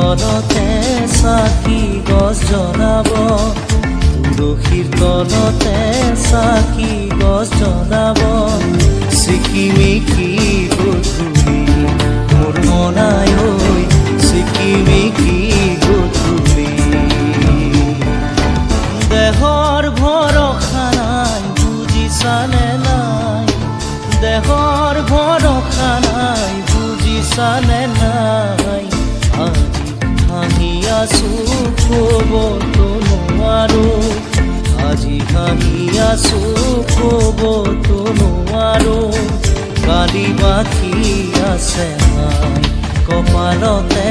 তলতে চাকি গছ জ্বলাব, তুলসীৰ তলতে চাকি গছ জ্বলাব। চিকিমিকি গধূলি মোৰ মনাই ঐ, চিকিমিকি গধূলি। দেহৰ ভৰসা নাই বুজিছানে নাই, দেহৰ ভৰসা নাই বুজিছানে নাই। আজি হাঁহি আছো ক'বতো নোৱাৰো, আজি হাঁহি আছো ক'বতো নোৱাৰো। কালি বাকী আছে নাই কপালতে